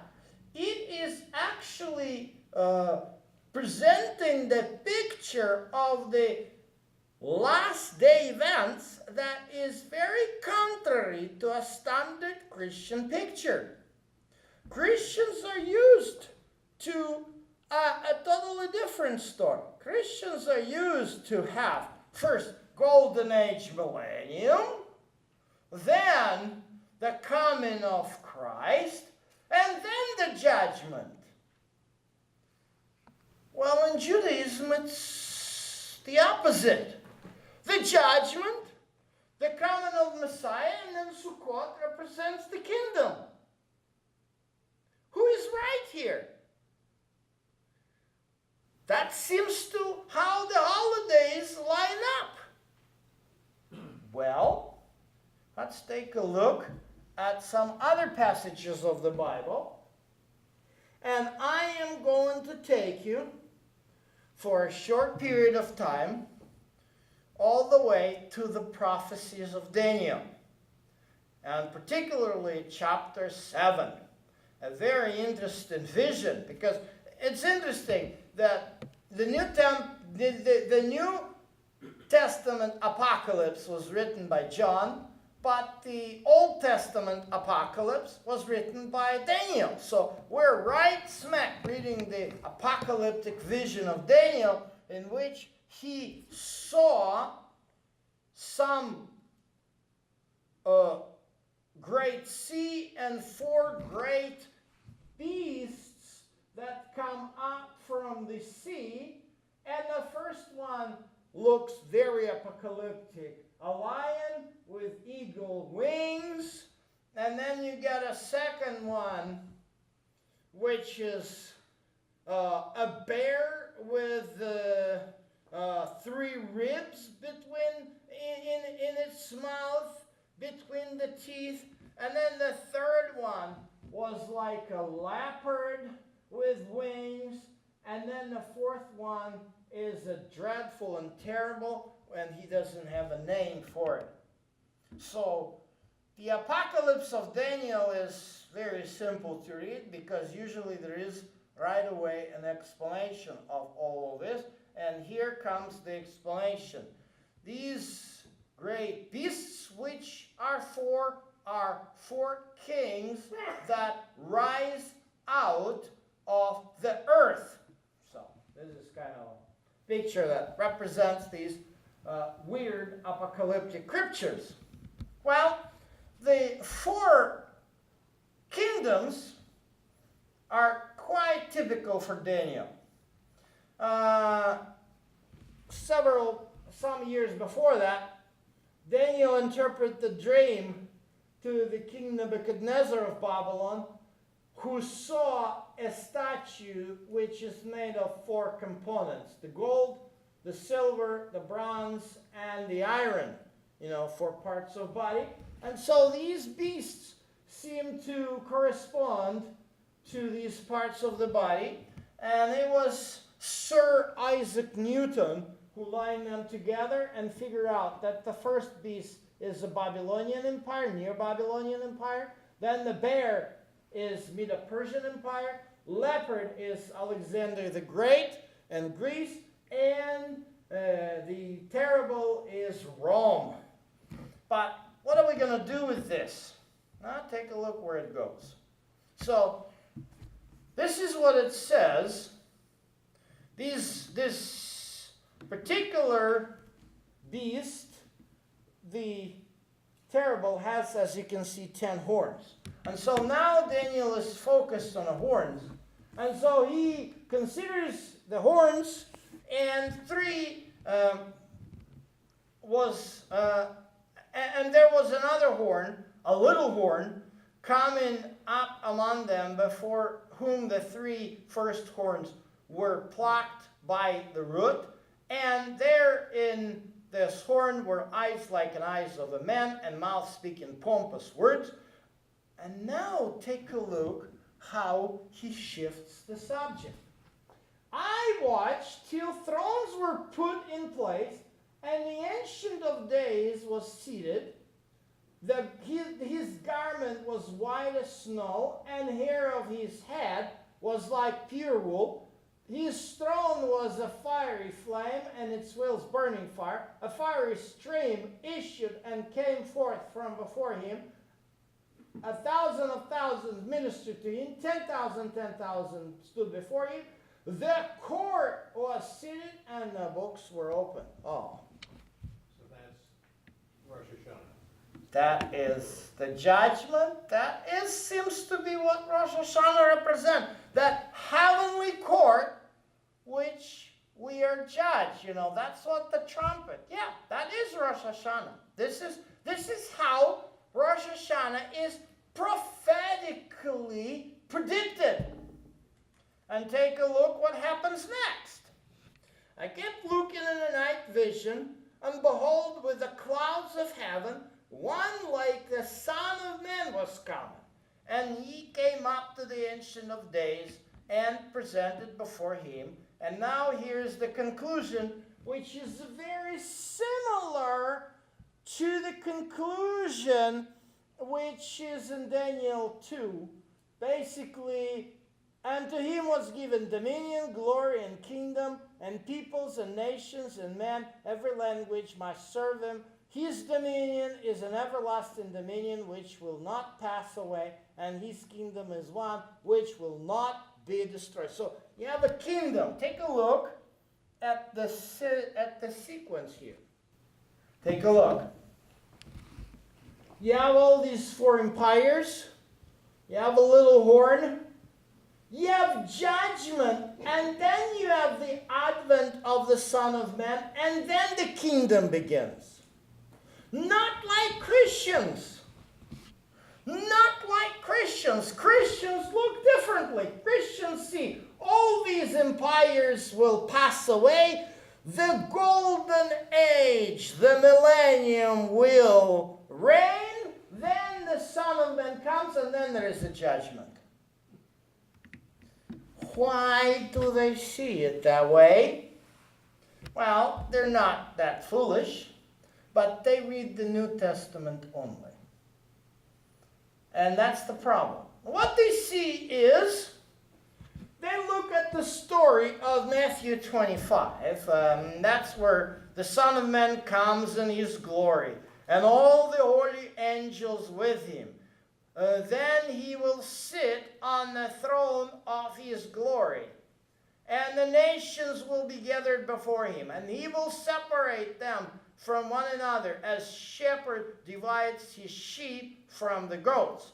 [SPEAKER 2] It is actually presenting the picture of the last day events that is very contrary to a standard Christian picture. Christians are used to a totally different story. Christians are used to have first Golden Age millennium, then the coming of Christ, and then the judgment. Well, in Judaism, it's the opposite. The judgment, the coming of Messiah, and then Sukkot represents the kingdom. Who is right here? That seems to how the holidays line up. Well, let's take a look at some other passages of the Bible. And I am going to take you for a short period of time all the way to the prophecies of Daniel, and particularly chapter 7. A very interesting vision, because it's interesting that the New Testament Apocalypse was written by John, but the Old Testament Apocalypse was written by Daniel. So we're right smack reading the apocalyptic vision of Daniel, in which he saw some great sea and 4 great beasts that come up from the sea. And the first one looks very apocalyptic. A lion with eagle wings. And then you get a second one, which is a bear with 3 ribs in its mouth, between the teeth. And then the third one was like a leopard with wings. And then the fourth one is a dreadful and terrible, and he doesn't have a name for it. So the Apocalypse of Daniel is very simple to read, because usually there is right away an explanation of all of this. And here comes the explanation. These great beasts which are 4 kings that rise out of the earth. So this is kind of a picture that represents these weird apocalyptic scriptures. Well, the 4 kingdoms are quite typical for Daniel. Some years before that, Daniel interpreted the dream to the king Nebuchadnezzar of Babylon, who saw a statue which is made of 4 components: the gold, the silver, the bronze, and the iron, 4 parts of body. And so these beasts seem to correspond to these parts of the body. And it was Sir Isaac Newton who lined them together and figured out that the first beast is the Babylonian Empire, Neo-Babylonian Empire. Then the bear is Medo-Persian Empire. Leopard is Alexander the Great and Greece. And the terrible is Rome. But what are we going to do with this? Now take a look where it goes. So this is what it says. This particular beast, the terrible, has, as you can see, 10 horns. And so now Daniel is focused on the horns. And so he considers the horns, and 3 and there was another horn, a little horn, coming up among them, before whom the 3 first horns were plucked by the root. And there in this horn were eyes like an eyes of a man, and mouth speaking pompous words. And now take a look how he shifts the subject. I watched till thrones were put in place, and the Ancient of Days was seated. His garment was white as snow, and hair of his head was like pure wool. His throne was a fiery flame, and its wheels burning fire. A fiery stream issued and came forth from before him. 1,000 of thousands ministered to him. 10,000 stood before him. The court was seated, and the books were open. Oh.
[SPEAKER 4] So that's Rosh Hashanah.
[SPEAKER 2] That is the judgment. That seems to be what Rosh Hashanah represents. That heavenly court which we are judged. That's what the trumpet. Yeah, that is Rosh Hashanah. This is how Rosh Hashanah is prophetically predicted. And take a look what happens next. I kept looking in the night vision, and behold, with the clouds of heaven, one like the Son of Man was coming. And he came up to the Ancient of Days and presented before him. And now here's the conclusion, which is very similar to the conclusion which is in Daniel 2. Basically, and to him was given dominion, glory, and kingdom, and peoples, and nations, and men, every language must serve him. His dominion is an everlasting dominion which will not pass away, and his kingdom is one which will not be destroyed. So you have a kingdom. Take a look at the sequence here. Take a look. You have all these 4 empires. You have a little horn. You have judgment, and then you have the advent of the Son of Man, and then the kingdom begins. Not like Christians. Not like Christians. Christians look differently. Christians see all these empires will pass away. The golden age, the millennium will reign. Then the Son of Man comes, and then there is a judgment. Why do they see it that way? Well, they're not that foolish, but they read the New Testament only. And that's the problem. What they see is, they look at the story of Matthew 25. That's where the Son of Man comes in his glory, and all the holy angels with him. Then he will sit on the throne of his glory, and the nations will be gathered before him, and he will separate them from one another as shepherd divides his sheep from the goats.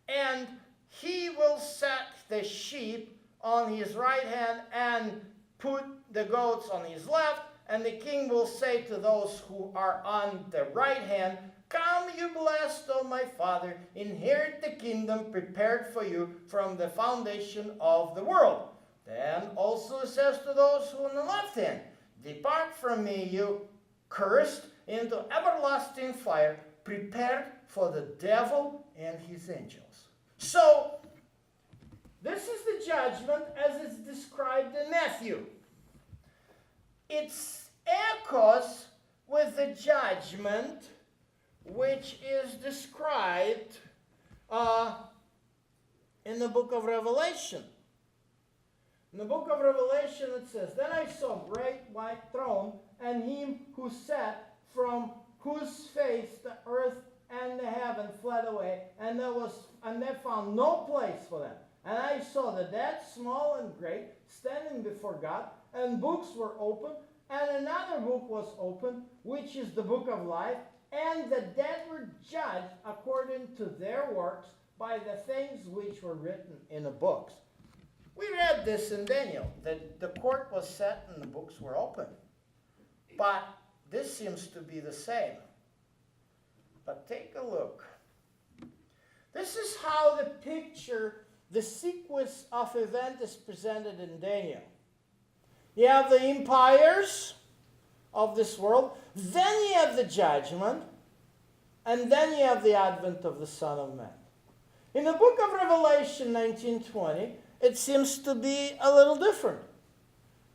[SPEAKER 2] And he will set the sheep on his right hand and put the goats on his left, and the king will say to those who are on the right hand, "Come, you blessed of my Father, inherit the kingdom prepared for you from the foundation of the world." Then also it says to those who are on the left hand, "Depart from me, you cursed, into everlasting fire, prepared for the devil and his angels." So, this is the judgment as it's described in Matthew. It echoes with the judgment which is described in the book of Revelation. In the book of Revelation it says, "Then I saw a great white throne, and him who sat, from whose face the earth and the heaven fled away, and they found no place for them. And I saw the dead, small and great, standing before God, and books were opened, and another book was opened, which is the book of life, and the dead were judged according to their works by the things which were written in the books." We read this in Daniel, that the court was set and the books were opened. But this seems to be the same. But take a look. This is how the picture, the sequence of events is presented in Daniel. You have the empires of this world, then you have the judgment, and then you have the advent of the Son of Man. In the book of Revelation 19:20, it seems to be a little different.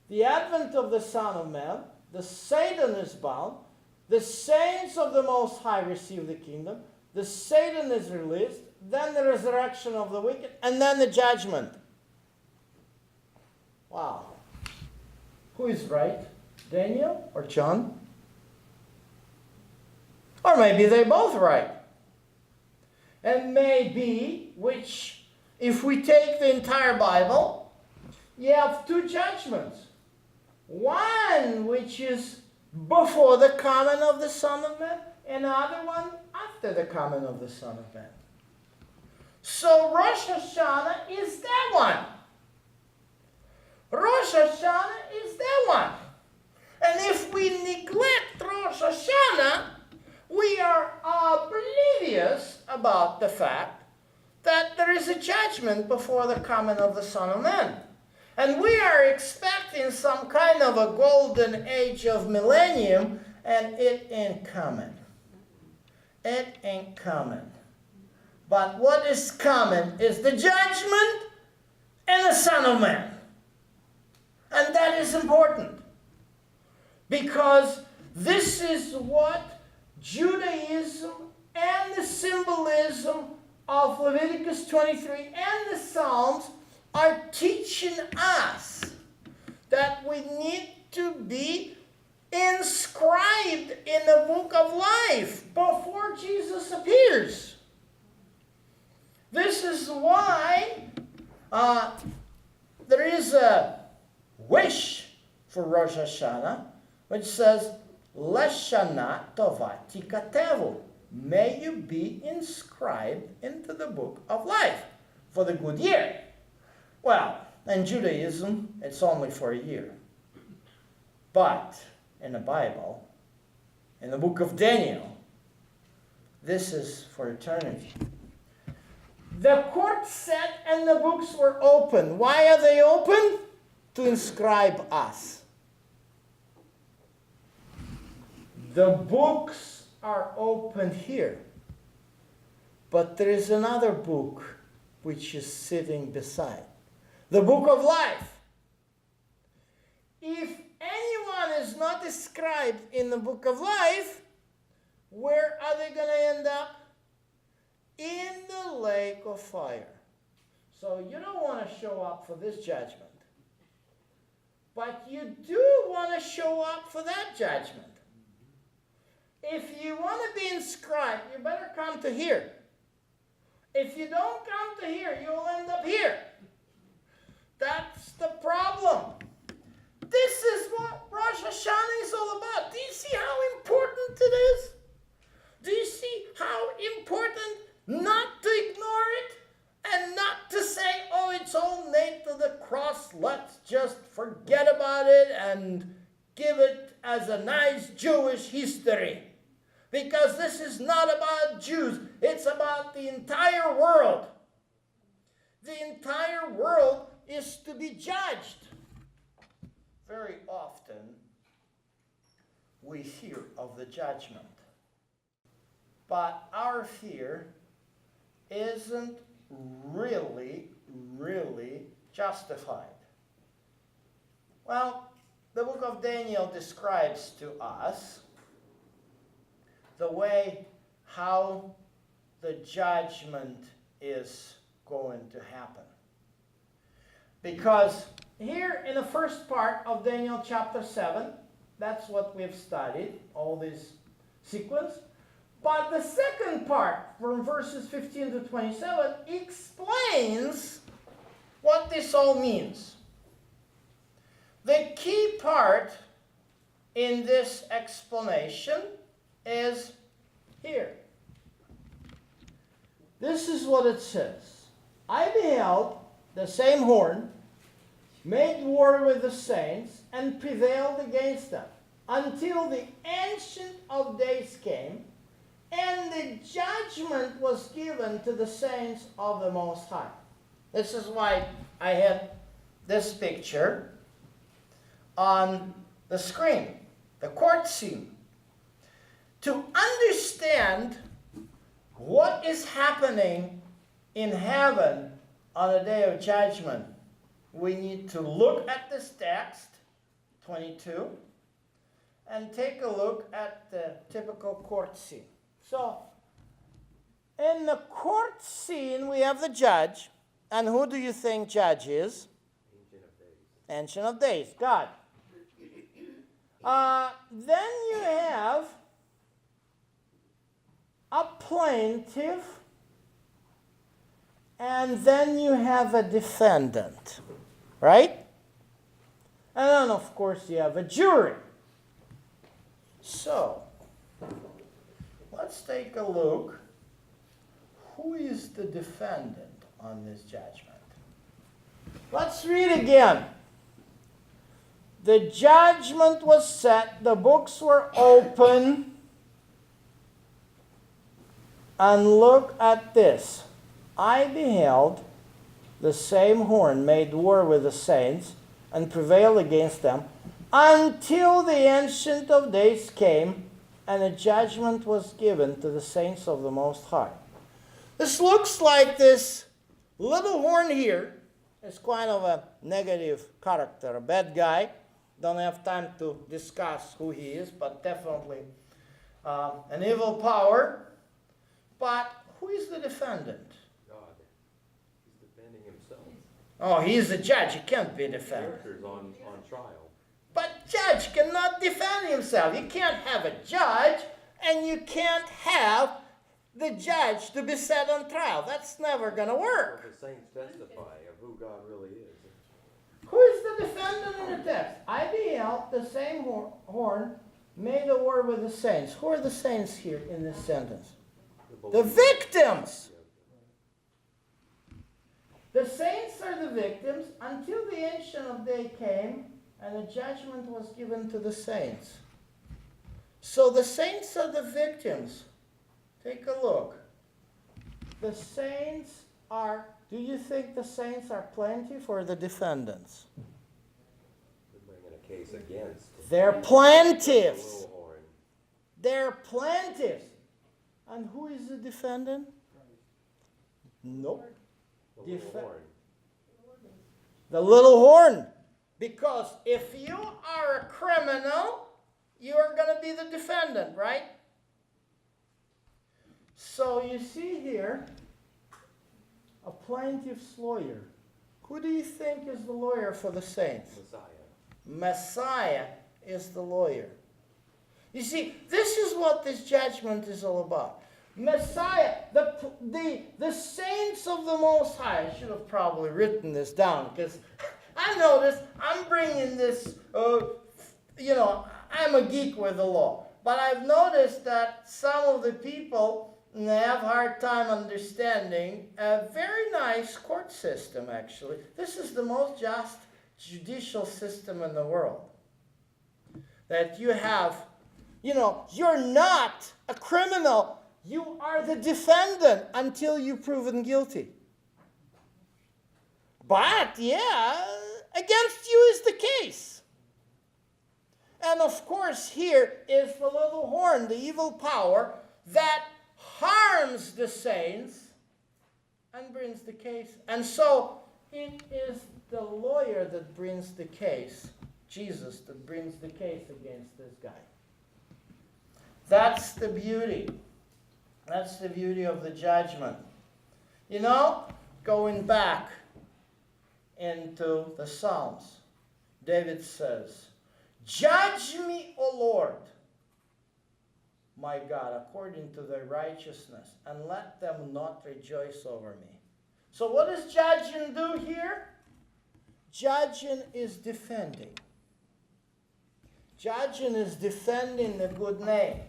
[SPEAKER 2] The advent of the Son of Man, the Satan is bound, the saints of the Most High receive the kingdom, the Satan is released, then the resurrection of the wicked, and then the judgment. Wow. Who is right? Daniel or John? Or maybe they're both right. And maybe, which, if we take the entire Bible, you have two judgments. One which is before the coming of the Son of Man, and another one after the coming of the Son of Man. So Rosh Hashanah is that one. Rosh Hashanah is that one. And if we neglect Rosh Hashanah, we are oblivious about the fact that there is a judgment before the coming of the Son of Man. And we are expecting some kind of a golden age of millennium, and it ain't coming. It ain't coming. But what is coming is the judgment and the Son of Man. And that is important. Because this is what Judaism and the symbolism of Leviticus 23 and the Psalms are teaching us, that we need to be inscribed in the book of life before Jesus appears. This is why there is a wish for Rosh Hashanah, which says, Lashana Tova Tikatevu. May you be inscribed into the book of life for the good year. Well, in Judaism, it's only for a year. But in the Bible, in the book of Daniel, this is for eternity. The court sat and the books were open. Why are they open? To inscribe us. The books are open here. But there is another book which is sitting beside. The book of life. If anyone is not described in the book of life, where are they going to end up? In the lake of fire. So you don't want to show up for this judgment. But you do want to show up for that judgment. If you want to be inscribed, you better come to here. If you don't come to here, you'll end up here. That's the problem. This is what Rosh Hashanah is all about. Do you see how important it is? Do you see how important not to ignore it and not to say, oh, it's all nailed to the cross, let's just forget about it and give it as a nice Jewish history. Because this is not about Jews, it's about the entire world. The entire world is to be judged. Very often, we hear of the judgment. But our fear isn't really justified. Well, the book of Daniel describes to us the way how the judgment is going to happen. Because here in the first part of Daniel chapter 7, that's what we've studied, all this sequence. But the second part, from verses 15 to 27, explains what this all means. The key part in this explanation is here. This is what it says. I beheld the same horn, made war with the saints, and prevailed against them, until the Ancient of Days came, and the judgment was given to the saints of the Most High. This is why I had this picture on the screen, the court scene. To understand what is happening in heaven on the day of judgment, we need to look at this text, 22, and take a look at the typical court scene. So, in the court scene, we have the judge. And who do you think judge is?
[SPEAKER 3] Ancient of Days.
[SPEAKER 2] Ancient of Days, God. Then you have a plaintiff, and then you have a defendant, right? And then, of course, you have a jury. So, let's take a look. Who is the defendant on this judgment? Let's read again. The judgment was set, the books were open, and look at this. I beheld the same horn made war with the saints and prevailed against them until the Ancient of Days came, and a judgment was given to the saints of the Most High. This looks like this little horn here is kind of a negative character, a bad guy. Don't have time to discuss who he is, but definitely an evil power. But who is the defendant?
[SPEAKER 3] God. He's defending himself.
[SPEAKER 2] Oh, he's the judge. He can't be defended.
[SPEAKER 3] Characters on trial.
[SPEAKER 2] But judge cannot defend himself. You can't have a judge, and you can't have the judge to be set on trial. That's never going to work.
[SPEAKER 3] Well, the saints testify of who God really is.
[SPEAKER 2] Who is the defendant in the text? I beheld the same horn made a war with the saints. Who are the saints here in this sentence? The victims. The saints are the victims until the Ancient of Days came and the judgment was given to the saints. So the saints are the victims. Take a look. The saints do you think the saints are plaintiff or the defendants?
[SPEAKER 3] They're bringing a case against.
[SPEAKER 2] They're
[SPEAKER 3] The
[SPEAKER 2] plaintiffs.
[SPEAKER 3] little horn.
[SPEAKER 2] They're plaintiffs. And who is the defendant? Nope.
[SPEAKER 3] The little horn.
[SPEAKER 2] The little horn. Because if you are a criminal, you're going to be the defendant, right? So you see here, a plaintiff's lawyer. Who do you think is the lawyer for the saints? Messiah is the lawyer. You see, this is what this judgment is all about. Messiah, the saints of the Most High. I should have probably written this down because I noticed I'm bringing this, I'm a geek with the law. But I've noticed that some of the people have a hard time understanding a very nice court system, actually. This is the most just judicial system in the world. That you have, you're not a criminal. You are the defendant until you're proven guilty. But, against you is the case. And of course, here is the little horn, the evil power that harms the saints and brings the case. And so, it is the lawyer that brings the case, Jesus, that brings the case against this guy. That's the beauty. That's the beauty of the judgment. Going back into the Psalms, David says, "Judge me, O Lord, my God, according to their righteousness, and let them not rejoice over me." So what does judging do here? Judging is defending. Judging is defending the good name.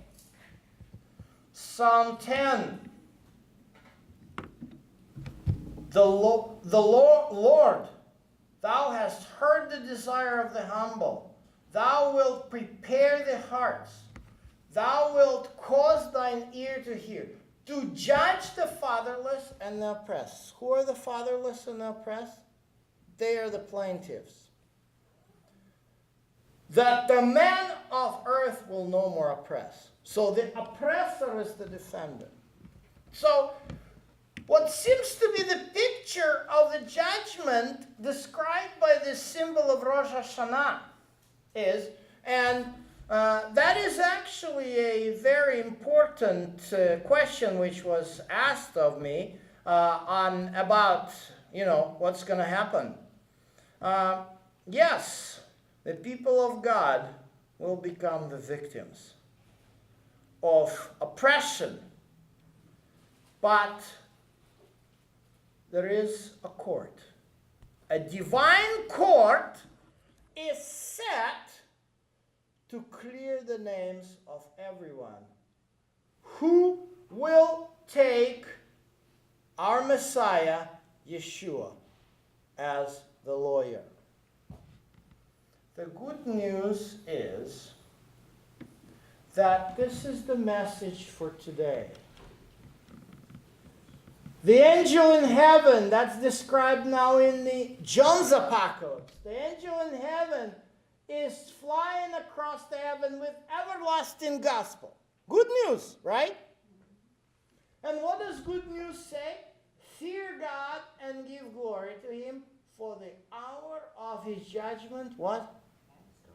[SPEAKER 2] Psalm 10. The Lord, thou hast heard the desire of the humble. Thou wilt prepare the hearts. Thou wilt cause thine ear to hear, to judge the fatherless and the oppressed. Who are the fatherless and the oppressed? They are the plaintiffs. That the man of earth will no more oppress. So the oppressor is the defendant. So what seems to be the picture of the judgment described by this symbol of Rosh Hashanah is, and that is actually a very important question which was asked of me about, what's going to happen. Yes, the people of God will become the victims of oppression, but there is a court. A divine court is set to clear the names of everyone who will take our Messiah, Yeshua, as the lawyer. The good news is that this is the message for today. The angel in heaven, that's described now in the John's Apocalypse. The angel in heaven is flying across the heaven with everlasting gospel. Good news, right? And what does good news say? Fear God and give glory to Him, for the hour of His judgment, what?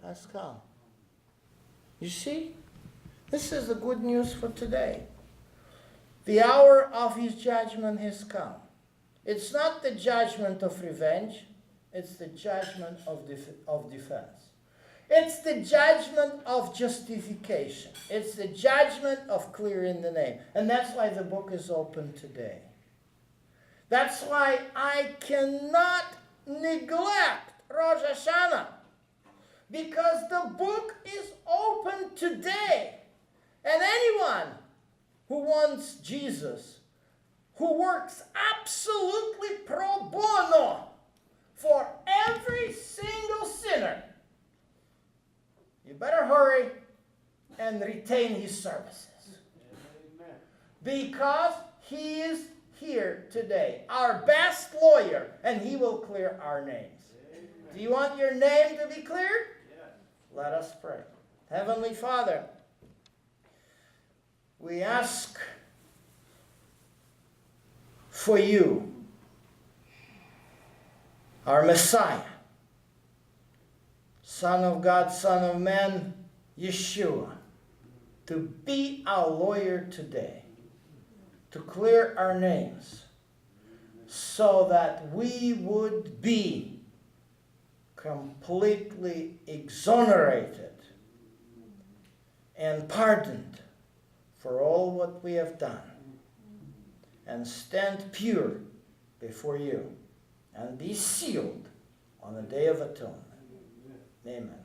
[SPEAKER 2] Has come. You see? This is the good news for today. The hour of His judgment has come. It's not the judgment of revenge. It's the judgment of defense. It's the judgment of justification. It's the judgment of clearing the name. And that's why the book is open today. That's why I cannot neglect Rosh Hashanah. Because the book is open today. And anyone who wants Jesus, who works absolutely pro bono for every single sinner, you better hurry and retain his services. Because he is here today, our best lawyer, and he will clear our names. Do you want your name to be cleared? Let us pray. Heavenly Father, we ask for you, our Messiah, Son of God, Son of Man, Yeshua, to be our lawyer today, to clear our names, so that we would be completely exonerated and pardoned for all what we have done, and stand pure before you, and be sealed on the Day of Atonement. Amen.